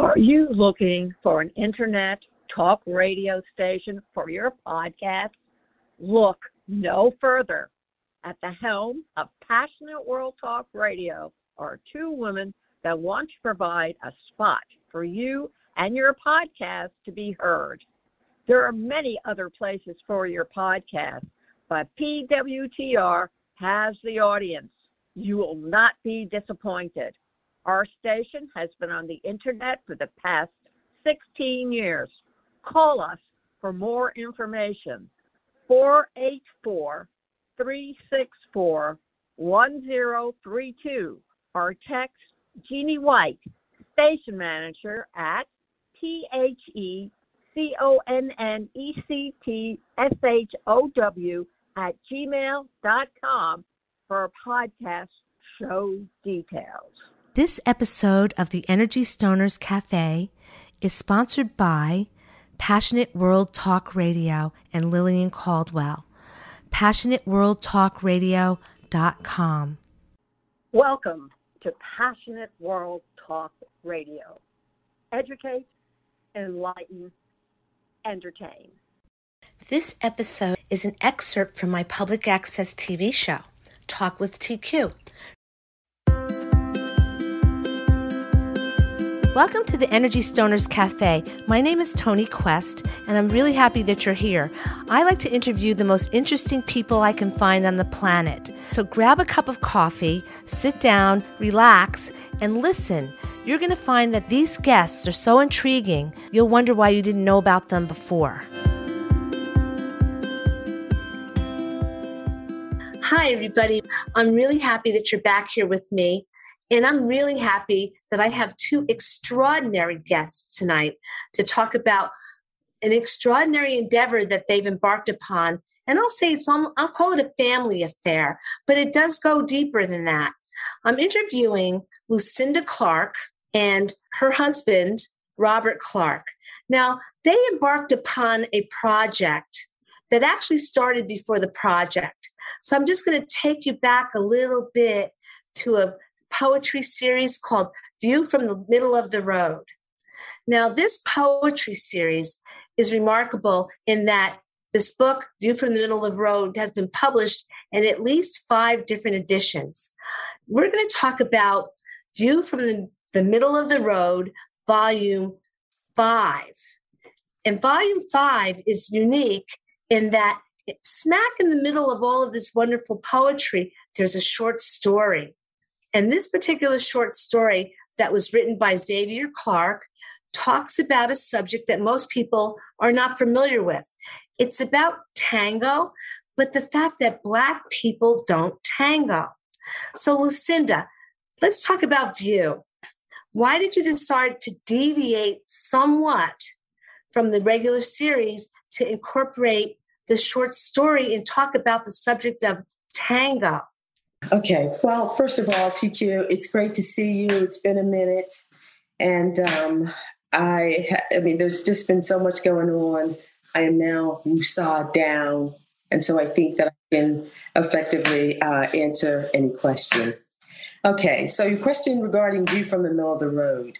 Are you looking for an internet talk radio station for your podcast? Look no further. At the helm of Passionate World Talk Radio are two women that want to provide a spot for you and your podcast to be heard. There are many other places for your podcast, but PWTR has the audience. You will not be disappointed. Our station has been on the internet for the past 16 years. Call us for more information. 484-364-1032 or text Jeannie White, station manager at THECONNECTSHOW@gmail.com for podcast show details. This episode of the Energy Stoners Cafe is sponsored by Passionate World Talk Radio and Lillian Caldwell. PassionateWorldTalkRadio.com. Welcome to Passionate World Talk Radio. Educate, enlighten, entertain. This episode is an excerpt from my public access TV show, Talk with TQ. Welcome to the Energy Stoners Cafe. My name is Toni Quest, and I'm really happy that you're here. I like to interview the most interesting people I can find on the planet. So grab a cup of coffee, sit down, relax, and listen. You're going to find that these guests are so intriguing, you'll wonder why you didn't know about them before. Hi, everybody. I'm really happy that you're back here with me. And I'm really happy that I have two extraordinary guests tonight to talk about an extraordinary endeavor that they've embarked upon. And I'll call it a family affair, but it does go deeper than that. I'm interviewing Lucinda Clark and her husband, Robert Clark. Now, they embarked upon a project that actually started before the project. So I'm just going to take you back a little bit to a poetry series called View from the Middle of the Road. Now, this poetry series is remarkable in that this book, View from the Middle of the Road, has been published in at least 5 different editions. We're going to talk about View from the Middle of the Road, Volume 5. And Volume 5 is unique in that smack in the middle of all of this wonderful poetry, there's a short story. And this particular short story that was written by Xavier Clark talks about a subject that most people are not familiar with. It's about tango, but the fact that Black people don't tango. So, Lucinda, let's talk about View. Why did you decide to deviate somewhat from the regular series to incorporate the short story and talk about the subject of tango? Okay. Well, first of all, TQ, it's great to see you. It's been a minute. And there's just been so much going on. I am now Musa down. And so I think that I can effectively answer any question. Okay. So your question regarding View from the Middle of the Road.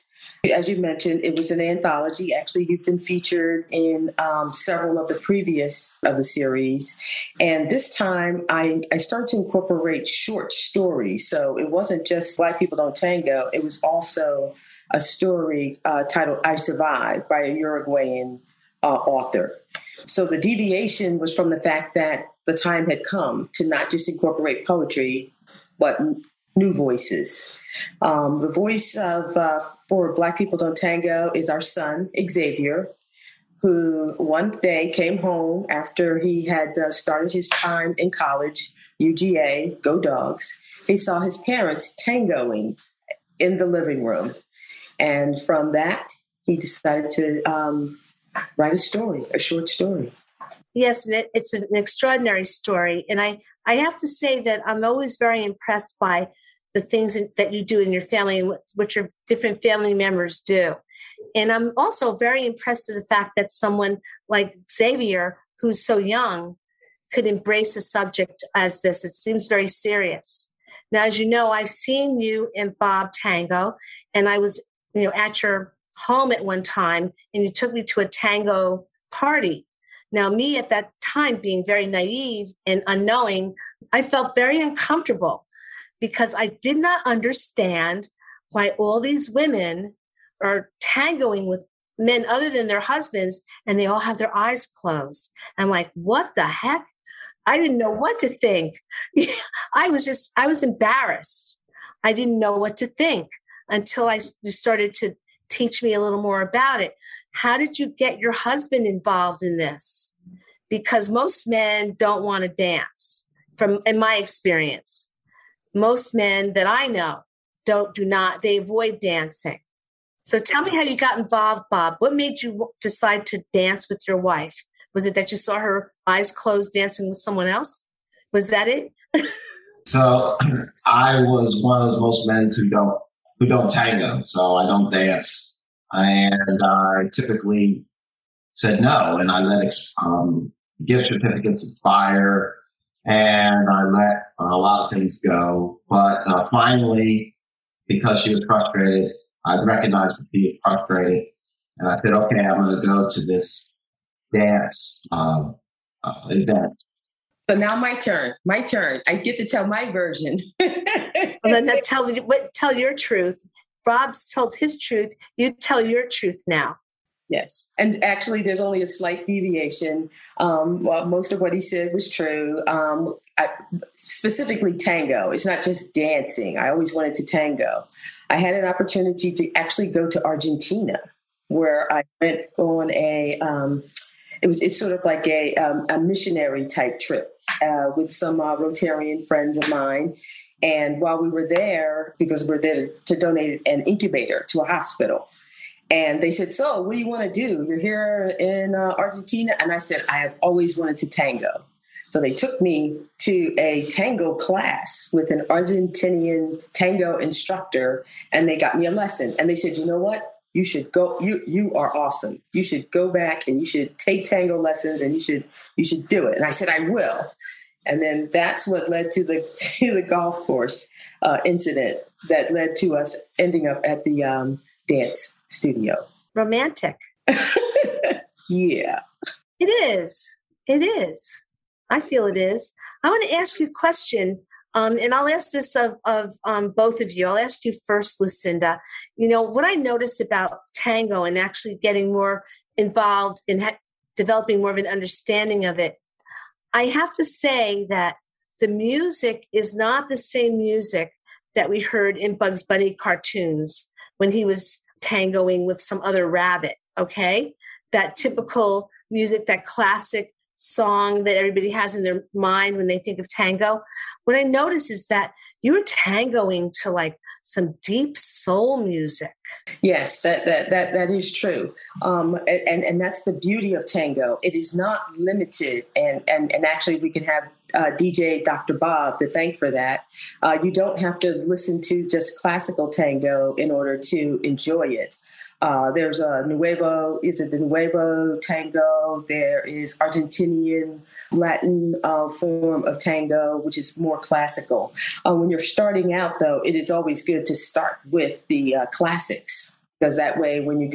As you mentioned, it was an anthology. Actually, you've been featured in several of the previous of the series. And this time, I started to incorporate short stories. So it wasn't just Black People Don't Tango. It was also a story titled I Survived by a Uruguayan author. So the deviation was from the fact that the time had come to not just incorporate poetry, but new voices. The voice of for Black People Don't Tango is our son, Xavier, who one day came home after he had started his time in college, UGA, go Dogs. He saw his parents tangoing in the living room. And from that, he decided to write a short story. Yes, and it's an extraordinary story. And I have to say that I'm always very impressed by the things that you do in your family and what your different family members do. And I'm also very impressed with the fact that someone like Xavier, who's so young, could embrace a subject as this. It seems very serious. Now, as you know, I've seen you in Bob Tango, and I was, at your home at one time and you took me to a tango party. Now, me at that time being very naive and unknowing, I felt very uncomfortable because I did not understand why all these women are tangoing with men other than their husbands and they all have their eyes closed. I'm like, what the heck? I didn't know what to think. I was embarrassed. I didn't know what to think until you started to teach me a little more about it. How did you get your husband involved in this? Because most men don't want to dance. In my experience, most men that I know they avoid dancing. So tell me how you got involved, Bob. What made you decide to dance with your wife? Was it that you saw her eyes closed dancing with someone else? Was that it? So I was one of those most men who don't tango, so I don't dance. And I typically said no, and I let gift certificates expire, and I let a lot of things go. But finally, because she was frustrated, I recognized that she was frustrated, and I said, okay, I'm going to go to this dance event. So now my turn. I get to tell my version. Well, then tell your truth. Rob's told his truth. You tell your truth now. Yes. And actually, there's only a slight deviation. Well, most of what he said was true. Specifically tango. It's not just dancing. I always wanted to tango. I had an opportunity to actually go to Argentina, where I went on it's sort of like a missionary type trip with some Rotarian friends of mine. And while we were there, because we're there to donate an incubator to a hospital, and they said, so what do you want to do? You're here in Argentina. And I said, I have always wanted to tango. So they took me to a tango class with an Argentinian tango instructor, and they got me a lesson. And they said, you know what? You should go. You are awesome. You should go back and you should take tango lessons, and you should do it. And I said, I will. And then that's what led to the golf course incident that led to us ending up at the dance studio. Romantic. Yeah. It is. It is. I feel it is. I want to ask you a question, and I'll ask this of both of you. I'll ask you first, Lucinda. You know, what I notice about tango and actually getting more involved in developing more of an understanding of it, I have to say that the music is not the same music that we heard in Bugs Bunny cartoons when he was tangoing with some other rabbit, okay? That typical music, that classic song that everybody has in their mind when they think of tango. What I notice is that you're tangoing to like some deep soul music. Yes, that is true. And that's the beauty of tango. It is not limited. And actually we can have DJ Dr. Bob to thank for that. You don't have to listen to just classical tango in order to enjoy it. There's the Nuevo tango? There is Argentinian Latin form of tango, which is more classical. When you're starting out, though, it is always good to start with the classics, because that way when you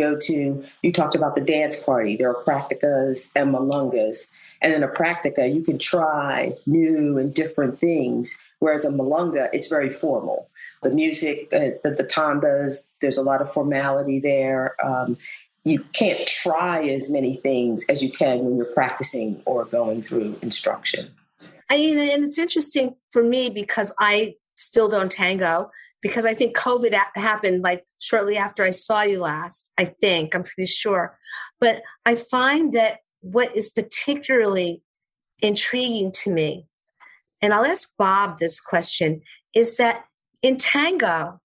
talked about the dance party, there are practicas and milongas. And in a practica, you can try new and different things, whereas a milonga, it's very formal. The music, the tandas, there's a lot of formality there. You can't try as many things as you can when you're practicing or going through instruction. And it's interesting for me because I still don't tango, because I think COVID happened like shortly after I saw you last, I'm pretty sure. But I find that what is particularly intriguing to me, and I'll ask Bob this question, is that in tango,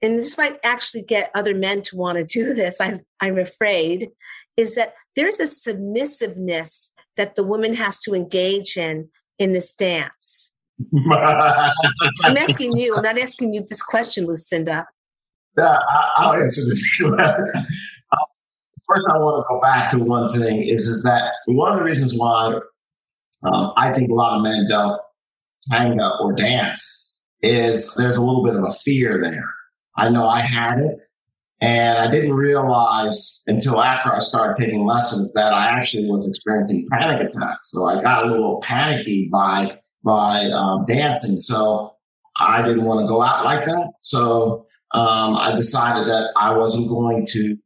and this might actually get other men to want to do this, I'm afraid, is that there's a submissiveness that the woman has to engage in this dance. I'm asking you. I'm not asking you this question, Lucinda. Yeah, I'll answer this. First, I want to go back to one thing, is that one of the reasons why I think a lot of men don't tango or dance is there's a little bit of a fear there. I know I had it, And I didn't realize until after I started taking lessons that I actually was experiencing panic attacks. So I got a little panicky by dancing. So I didn't want to go out like that. So I decided that I wasn't going to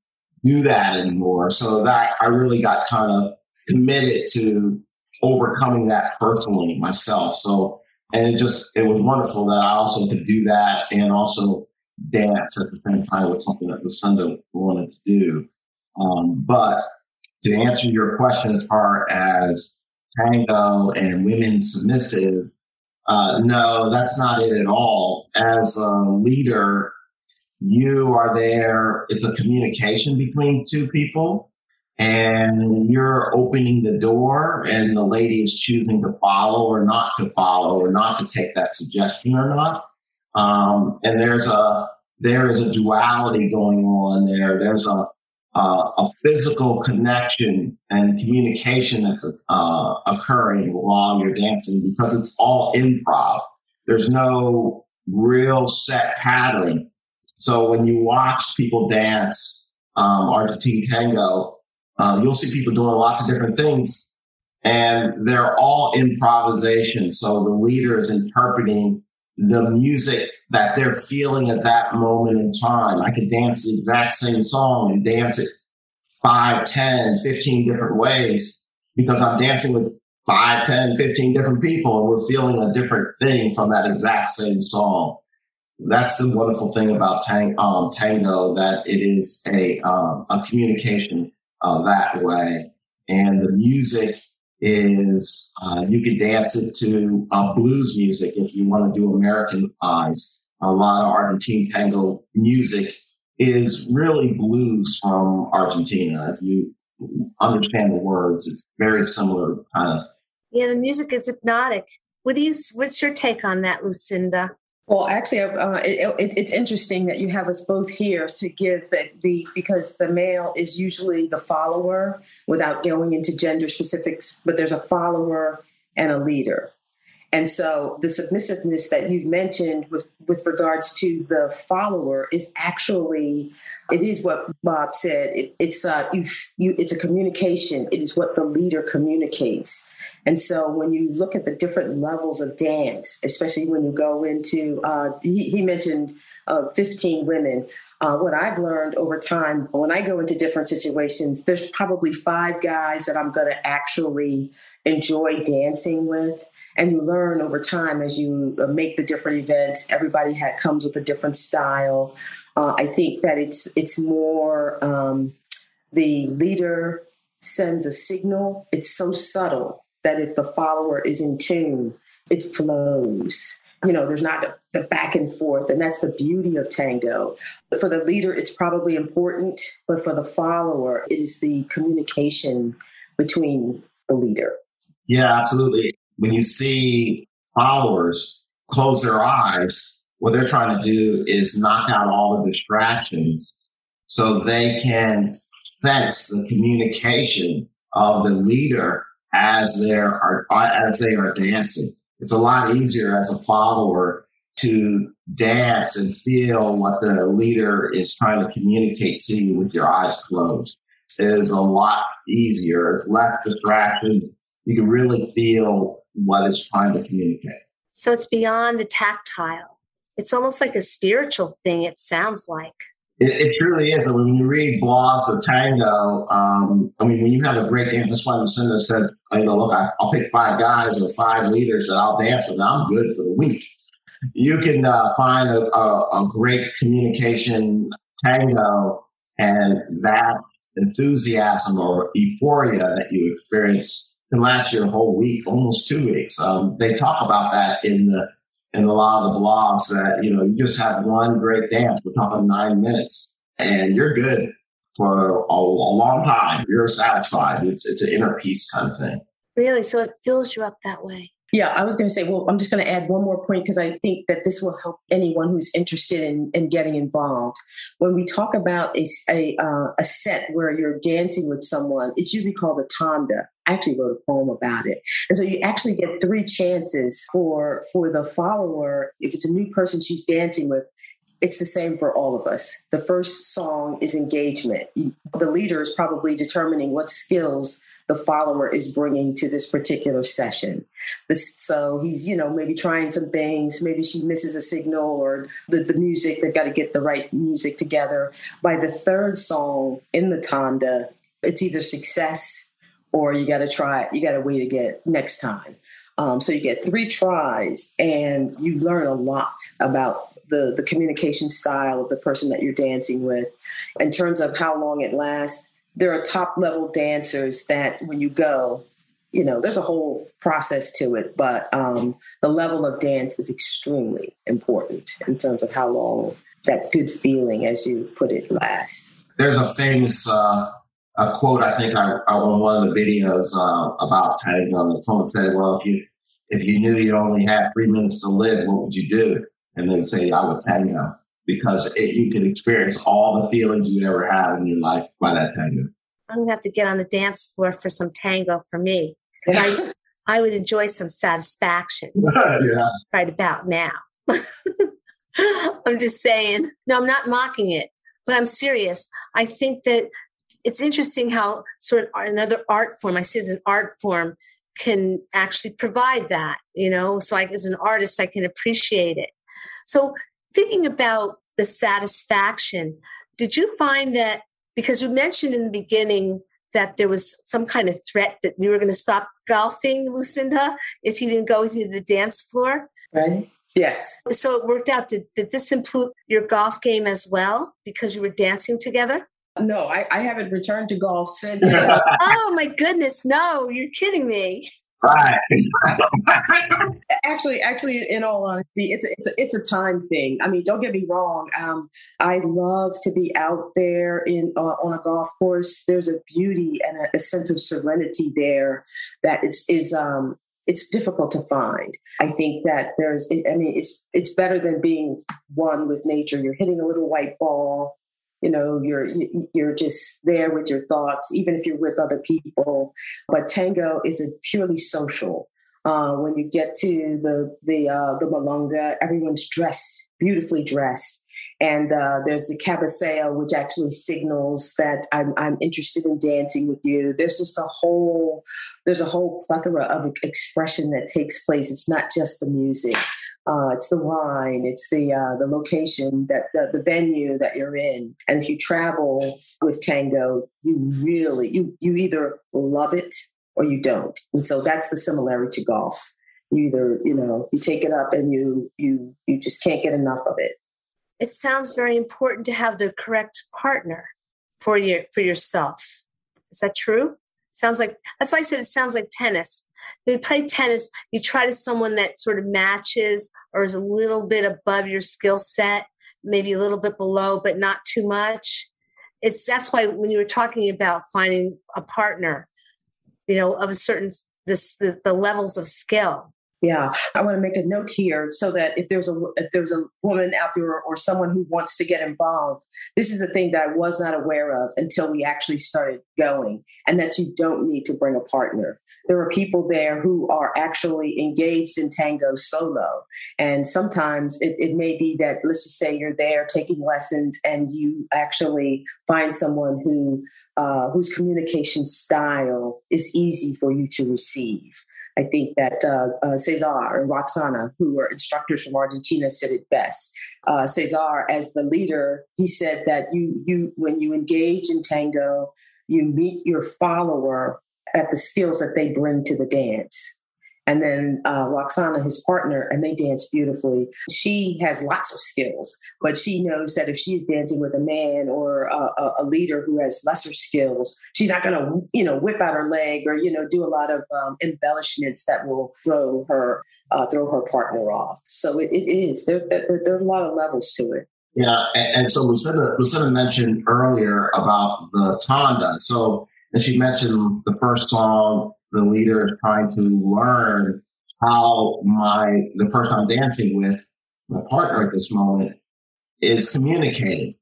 do that anymore. So that I really got kind of committed to overcoming that personally myself. So, and it was wonderful that I also could do that and also dance at the same time with something that Lucinda wanted to do. But to answer your question as far as tango and women submissive, no, that's not it at all. As a leader, you are there. It's a communication between two people, and you're opening the door, and the lady is choosing to follow or not to follow or not to take that suggestion or not. And there is a duality going on there. There's a physical connection and communication that's occurring while you're dancing because it's all improv. There's no real set pattern. So when you watch people dance Argentine tango, you'll see people doing lots of different things, and they're all improvisation. So the leader is interpreting the music that they're feeling at that moment in time. I could dance the exact same song and dance it 5, 10, 15 different ways because I'm dancing with 5, 10, 15 different people, and we're feeling a different thing from that exact same song. That's the wonderful thing about tango, that it is a communication that way. And the music is, you can dance it to blues music if you want to do Americanize. A lot of Argentine tango music is really blues from Argentina. If you understand the words, it's very similar kind of. Yeah, the music is hypnotic. What's your take on that, Lucinda? Well, actually, it's interesting that you have us both here to give because the male is usually the follower without going into gender specifics, but there's a follower and a leader. And so the submissiveness that you've mentioned with regards to the follower is actually, it is what Bob said. It's a communication. It is what the leader communicates. And so when you look at the different levels of dance, especially when you go into, he mentioned 15 women. What I've learned over time, when I go into different situations, there's probably 5 guys that I'm going to actually enjoy dancing with. And you learn over time as you make the different events. Everybody comes with a different style. I think that it's more the leader sends a signal. It's so subtle that if the follower is in tune, it flows. There's not the back and forth, and that's the beauty of tango. But for the leader, it's probably important, but for the follower, it is the communication between the leader. Yeah, absolutely. When you see followers close their eyes, what they're trying to do is knock out all the distractions so they can sense the communication of the leader as they are dancing. It's a lot easier as a follower to dance and feel what the leader is trying to communicate to you with your eyes closed. It is a lot easier. It's less distraction. You can really feel what it's trying to communicate. So it's beyond the tactile. It's almost like a spiritual thing, it sounds like. It truly is. I mean, when you read blogs of tango, when you have a great dance, that's why Lucinda said, look, I'll pick 5 guys or 5 leaders that I'll dance with, and I'm good for the week. You can find a great communication tango, and that enthusiasm or euphoria that you experience can last you a whole week, almost 2 weeks. They talk about that in a lot of the blogs that, you just have one great dance. We're talking 9 minutes and you're good for a long time. You're satisfied. It's an inner peace kind of thing. Really? So it fills you up that way. Yeah, I was going to say, well, I'm just going to add one more point because I think that this will help anyone who's interested in getting involved. When we talk about a set where you're dancing with someone, it's usually called a tanda. I actually wrote a poem about it. And so you actually get 3 chances for the follower. If it's a new person she's dancing with, it's the same for all of us. The first song is engagement. The leader is probably determining what skills the follower is bringing to this particular session. So he's, maybe trying some things. Maybe she misses a signal or the music. They've got to get the right music together. By the third song in the tanda, it's either success or you got to try it. You got to wait again next time. So you get 3 tries and you learn a lot about the communication style of the person that you're dancing with. In terms of how long it lasts, there are top level dancers that when you go, there's a whole process to it, but the level of dance is extremely important in terms of how long that good feeling, as you put it, lasts. There's a famous a quote, I think I on one of the videos about Tango. Someone said, well, if you knew you only had 3 minutes to live, what would you do? And they'd say, I would tango, because you can experience all the feelings you ever had in your life by that tango. I'm going to have to get on the dance floor for some tango for me, because I would enjoy some satisfaction right about now. I'm just saying. No, I'm not mocking it, but I'm serious. I think that it's interesting how sort of another art form, I say it's an art form, can actually provide that, so as an artist, I can appreciate it. So thinking about the satisfaction, did you find that, because you mentioned in the beginning that there was some kind of threat that you were going to stop golfing, Lucinda, if you didn't go to the dance floor? Right. Yes. So it worked out. Did this improve your golf game as well because you were dancing together? No, I haven't returned to golf since. Oh, my goodness. No, you're kidding me. Right. Actually, in all honesty, it's a time thing. I mean, don't get me wrong. I love to be out there on a golf course. There's a beauty and a sense of serenity there that it's difficult to find. I think that it's better than being one with nature. You're hitting a little white ball. You're just there with your thoughts, even if you're with other people. But tango is a purely social. When you get to the milonga, everyone's beautifully dressed, and there's the cabeceo, which actually signals that I'm interested in dancing with you. There's a whole plethora of expression that takes place. It's not just the music. It's the wine, it's the location, that the venue that you're in. And if you travel with tango, you either love it or you don't. And so that's the similarity to golf. You either, you take it up and you just can't get enough of it. It sounds very important to have the correct partner for yourself. Is that true? That's why I said it sounds like tennis. When you play tennis, you try to someone that sort of matches or is a little bit above your skill set, maybe a little bit below, but not too much. That's why when you were talking about finding a partner, of a certain the levels of skill. Yeah, I want to make a note here so that if there's a woman out there or someone who wants to get involved, this is the thing that I was not aware of until we actually started going, and that you don't need to bring a partner. There are people there who are actually engaged in tango solo, and sometimes it may be that, let's just say you're there taking lessons and you actually find someone whose communication style is easy for you to receive. I think that Cesar and Roxana, who are instructors from Argentina, said it best. Cesar, as the leader, he said that you when you engage in tango, you meet your follower at the skills that they bring to the dance. And then Roxana, his partner, and they dance beautifully. She has lots of skills, but she knows that if she's dancing with a man or a leader who has lesser skills, she's not going to, whip out her leg or, do a lot of embellishments that will throw her partner off. So it is. There are a lot of levels to it. Yeah, and so Lucinda mentioned earlier about the tanda. So, and she mentioned the first song, the leader is trying to learn how the person I'm dancing with, my partner at this moment, is communicating,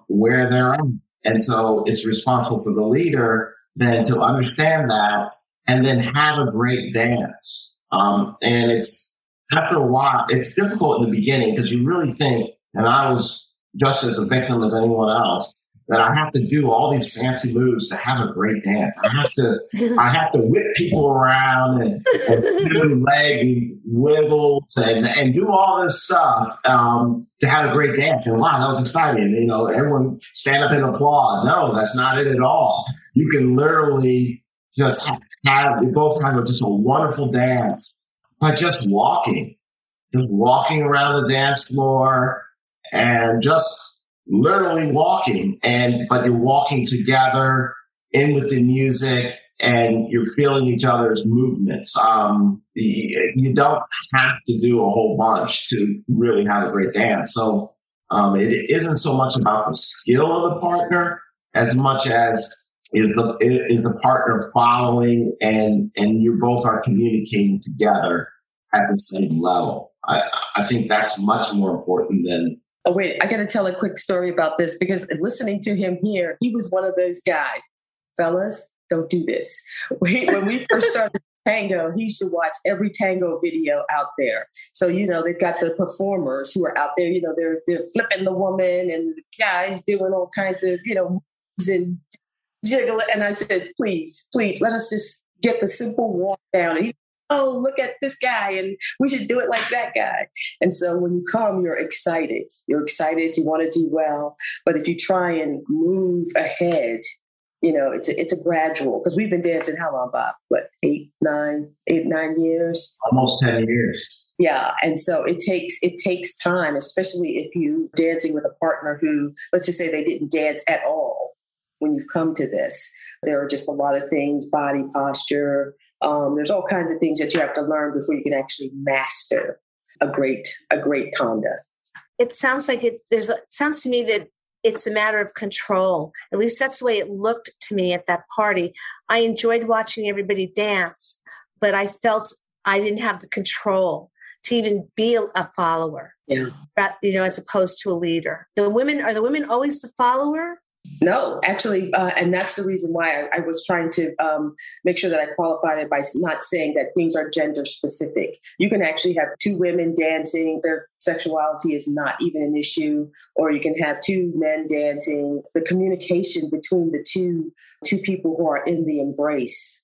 where they're at. And so it's responsible for the leader then to understand that and then have a great dance. And it's, after a while, it's difficult in the beginning because you really think, and I was just as a victim as anyone else, that I have to do all these fancy moves to have a great dance. I have to whip people around and do leg wiggles and do all this stuff to have a great dance. And wow, that was exciting. You know, everyone stand up and applaud. No, that's not it at all. You can literally just you both have just a wonderful dance by just walking around the dance floor and just literally walking, but you're walking together in with the music and you're feeling each other's movements. You don't have to do a whole bunch to really have a great dance. So it isn't so much about the skill of the partner as much as is the partner following and you both are communicating together at the same level. I think that's much more important than. Oh, wait, I got to tell a quick story about this because listening to him here, he was one of those guys. Fellas, don't do this. When we first started Tango, he used to watch every Tango video out there. So, you know, they've got the performers who are out there, you know, they're flipping the woman and the guys doing all kinds of, you know, moves and jiggle. And I said, please, let us just get the simple walk down. And oh, look at this guy, and we should do it like that guy. And so when you come, you're excited. You want to do well. But if you try and move ahead, you know, it's a gradual, because we've been dancing how long, Bob? What, 8, 9 years? Almost 10 years. Yeah. And so it takes time, especially if you're dancing with a partner who, let's just say they didn't dance at all when you've come to this. There are just a lot of things, body posture. There's all kinds of things that you have to learn before you can actually master a great tanda. It sounds like it sounds to me that it's a matter of control. At least that's the way it looked to me at that party. I enjoyed watching everybody dance, but I felt I didn't have the control to even be a follower. Yeah. You know, as opposed to a leader. Are the women always the follower? No, actually, and that's the reason why I was trying to make sure that I qualified it by not saying that things are gender specific. You can actually have 2 women dancing. Their sexuality is not even an issue. Or you can have 2 men dancing. The communication between the two people who are in the embrace,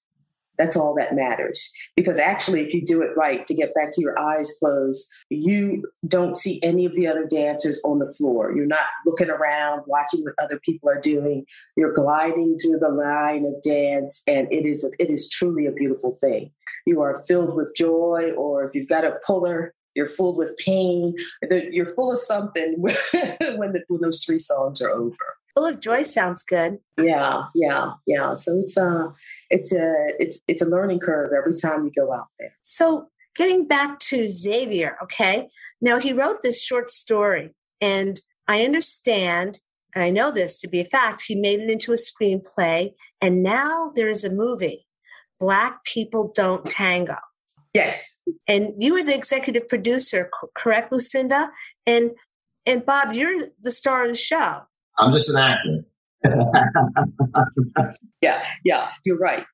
that's all that matters. Because actually, if you do it right, to get back to your eyes closed, you don't see any of the other dancers on the floor. You're not looking around, watching what other people are doing. You're gliding through the line of dance, and it is truly a beautiful thing. You are filled with joy, or if you've got a puller, you're filled with pain. You're full of something when those 3 songs are over. Full of joy sounds good. Yeah. So it's a learning curve every time you go out there. So getting back to Xavier, okay? Now he wrote this short story, and I understand, and I know this to be a fact, he made it into a screenplay, and now there is a movie, Black People Don't Tango. Yes. And you were the executive producer, correct, Lucinda? And Bob, you're the star of the show. I'm just an actor. Yeah, you're right.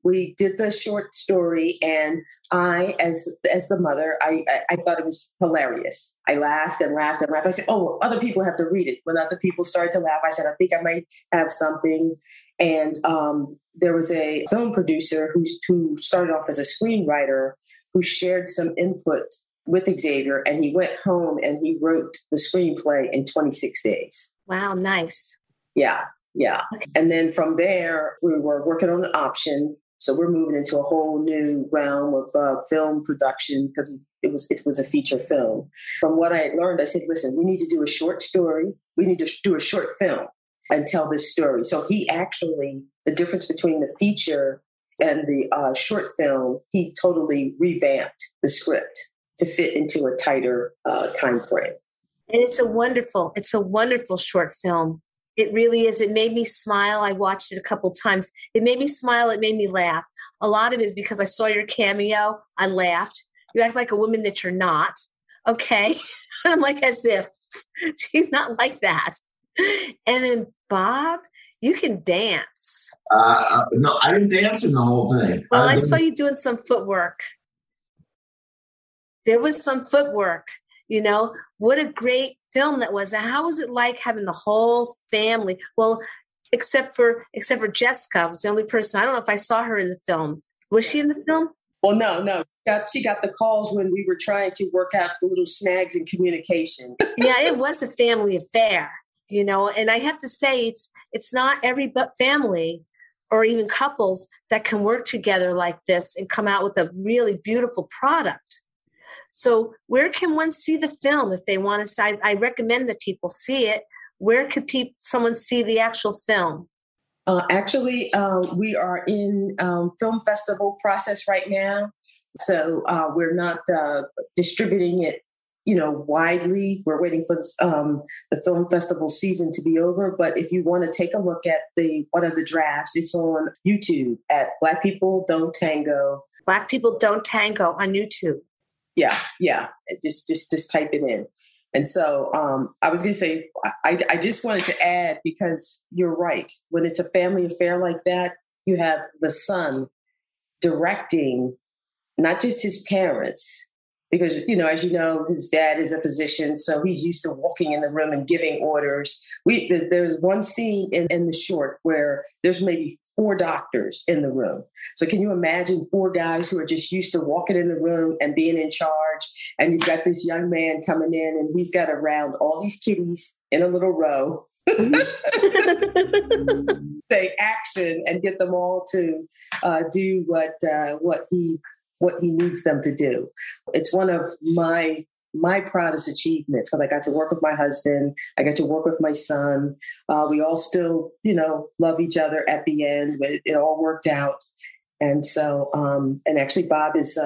We did the short story, and I, as the mother, I thought it was hilarious. I laughed and laughed and laughed. I said, "Oh, other people have to read it." When other people started to laugh, I said, "I think I might have something." And there was a film producer who started off as a screenwriter who shared some input with Xavier, and he went home and he wrote the screenplay in 26 days. Wow, nice. Yeah. Okay. And then from there, we were working on an option. So we're moving into a whole new realm of film production because it was a feature film. From what I had learned, I said, listen, we need to do a short story. We need to do a short film and tell this story. So he actually, the difference between the feature and the short film, he totally revamped the script to fit into a tighter time frame. And it's a wonderful short film. It really is. It made me smile. I watched it a couple times. It made me smile. It made me laugh. A lot of it is because I saw your cameo. I laughed. You act like a woman that you're not. Okay. I'm like, as if she's not like that. And then Bob, you can dance. No, I didn't dance in the whole thing. Well, I saw you doing some footwork. There was some footwork. You know, what a great film that was. Now, how was it like having the whole family? Well, except for Jessica, was the only person. I don't know if I saw her in the film. Was she in the film? Well, no. She got the calls when we were trying to work out the little snags in communication. Yeah, it was a family affair, you know, and I have to say it's not every family or even couples that can work together like this and come out with a really beautiful product. So where can one see the film if they want to? I recommend that people see it. Where could someone see the actual film? Actually, we are in film festival process right now. So we're not distributing it, widely. We're waiting for the film festival season to be over. But if you want to take a look at one of the drafts, it's on YouTube at Black People Don't Tango. Black People Don't Tango on YouTube. Yeah. Just type it in. And so I was going to say, I just wanted to add, because you're right. When it's a family affair like that, you have the son directing not just his parents, because, as you know, his dad is a physician, so he's used to walking in the room and giving orders. There's one scene in the short where there's maybe 4 doctors in the room. So can you imagine 4 guys who are just used to walking in the room and being in charge? And you've got this young man coming in and he's got to round all these kiddies in a little row, say action, and get them all to do what he needs them to do. It's one of my proudest achievements, because I got to work with my husband. I got to work with my son. We all still, love each other at the end. It all worked out. And so, and actually Bob is,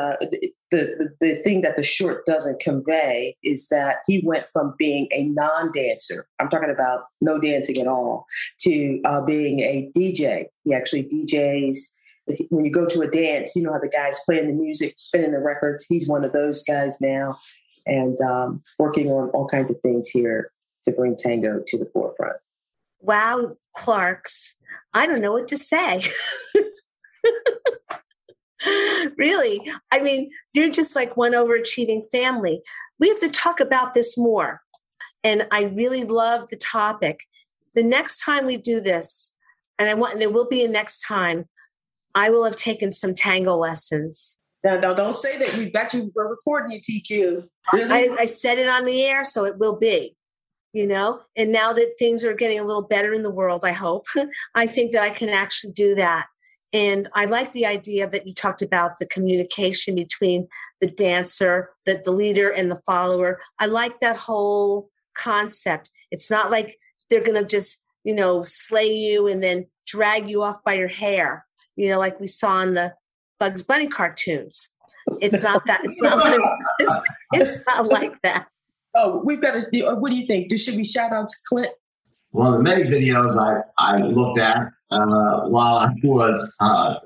the thing that the short doesn't convey is that he went from being a non-dancer, I'm talking about no dancing at all, to being a DJ. He actually DJs. When you go to a dance, how the guys playing the music, spinning the records. He's one of those guys now, and working on all kinds of things here to bring tango to the forefront. Wow, Clarks. I don't know what to say. Really. I mean, you're just like one overachieving family. We have to talk about this more. And I really love the topic. The next time we do this, and there will be a next time, I will have taken some tango lessons. No, don't say that. We're recording you, TQ. Really? I said it on the air, so it will be, and now that things are getting a little better in the world, I hope, I think that I can actually do that. And I like the idea that you talked about the communication between the dancer, the leader, and the follower. I like that whole concept. It's not like they're going to just, slay you and then drag you off by your hair, like we saw in the Bugs Bunny cartoons. It's not that. It's not like that. Oh, we've got to. What do you think? Should we shout out to Clint? Well, the many videos I looked at while I was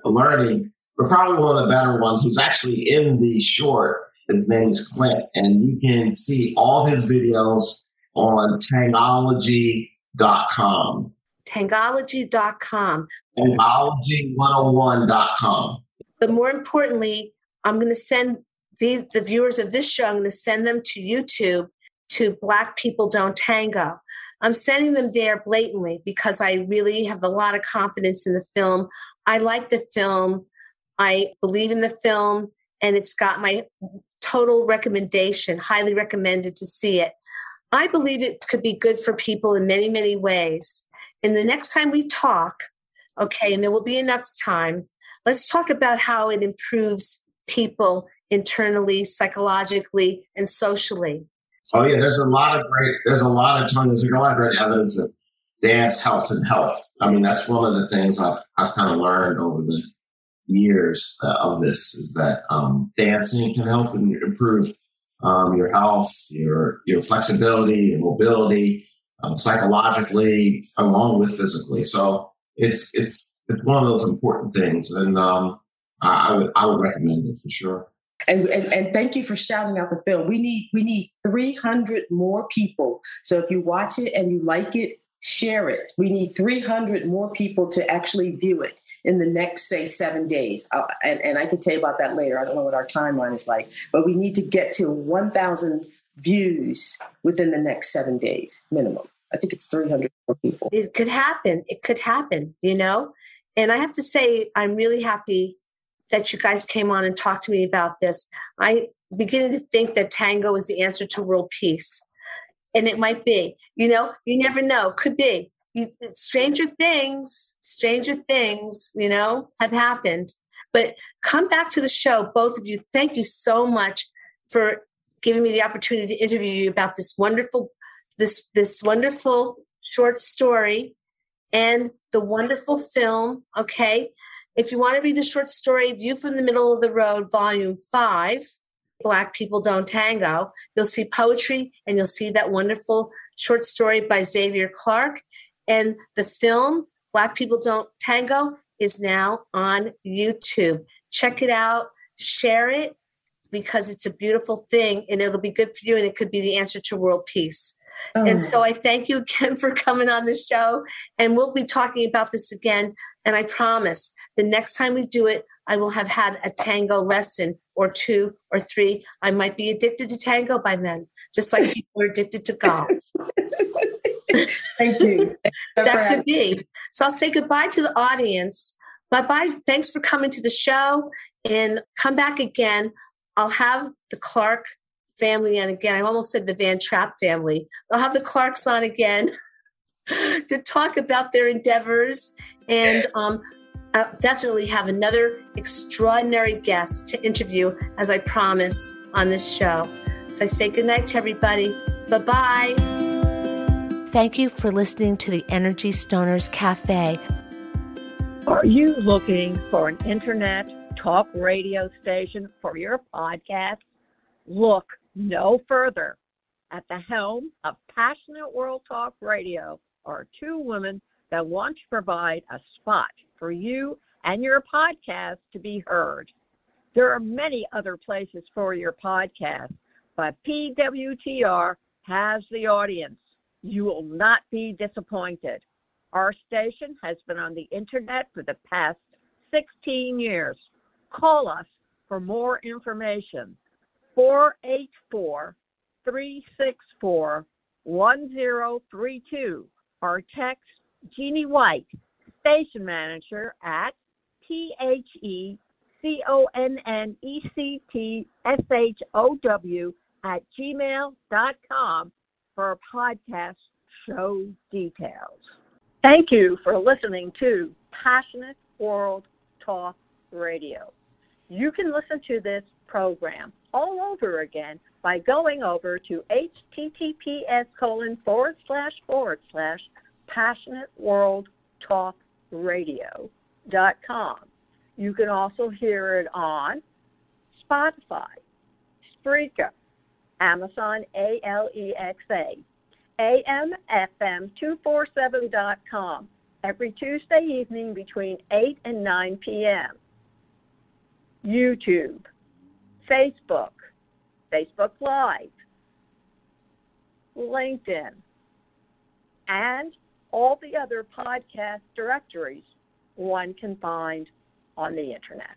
learning, but probably one of the better ones was actually in the short. His name is Clint, and you can see all his videos on Tangology.com. Tangology.com. Tangology101.com. But more importantly, I'm going to send the viewers of this show, I'm going to send them to YouTube to Black People Don't Tango. I'm sending them there blatantly because I really have a lot of confidence in the film. I like the film. I believe in the film, and it's got my total recommendation, highly recommended to see it. I believe it could be good for people in many, many ways. And the next time we talk, okay, and there will be a next time, let's talk about how it improves people internally, psychologically, and socially. Oh yeah, there's a lot of great evidence that dance helps in health. I mean, that's one of the things I've kind of learned over the years of this, is that dancing can help improve your health, your flexibility, your mobility, psychologically, along with physically. So it's one of those important things, and I would recommend it for sure. And thank you for shouting out the film. We need 300 more people. So if you watch it and you like it, share it. We need 300 more people to actually view it in the next, say, 7 days. And I can tell you about that later. I don't know what our timeline is like, but we need to get to 1,000 views within the next 7 days minimum. I think it's 300 people. It could happen. It could happen, And I have to say, I'm really happy that you guys came on and talked to me about this. I beginning to think that tango is the answer to world peace. And it might be, you never know. Could be. Stranger things, have happened. But come back to the show, both of you. Thank you so much for giving me the opportunity to interview you about this wonderful short story and the wonderful film. Okay. If you want to read the short story, View from the Middle of the Road, Volume 5, Black People Don't Tango, you'll see poetry and you'll see that wonderful short story by Xavier Clark. And the film, Black People Don't Tango, is now on YouTube. Check it out, share it, because it's a beautiful thing and it'll be good for you and it could be the answer to world peace. Oh. And so I thank you again for coming on the show, and we'll be talking about this again. And I promise the next time we do it, I will have had a tango lesson or 2 or 3. I might be addicted to tango by then, just like people are addicted to golf. Thank you. That could be. So I'll say goodbye to the audience. Bye-bye. Thanks for coming to the show, and come back again. I'll have the Clark family on again. I almost said the Van Trapp family. I'll have the Clarks on again to talk about their endeavors, and I'll definitely have another extraordinary guest to interview, as I promise, on this show. So I say goodnight to everybody. Bye-bye. Thank you for listening to the Energy Stoners Cafe. Are you looking for an internet talk radio station for your podcast? Look no further. At the helm of Passionate World Talk Radio are 2 women that want to provide a spot for you and your podcast to be heard. There are many other places for your podcast, but PWTR has the audience. You will not be disappointed. Our station has been on the internet for the past 16 years. Call us for more information. 484-364-1032, or text Jeannie White, station manager, at THECONNECTSHOW@gmail.com for podcast show details. Thank you for listening to Passionate World Talk Radio. You can listen to this program all over again by going over to https://passionateworldtalkradio.com. You can also hear it on Spotify, Spreaker, Amazon Alexa, AMFM247.com every Tuesday evening between 8 and 9 p.m. YouTube, Facebook Live, LinkedIn, and all the other podcast directories one can find on the internet.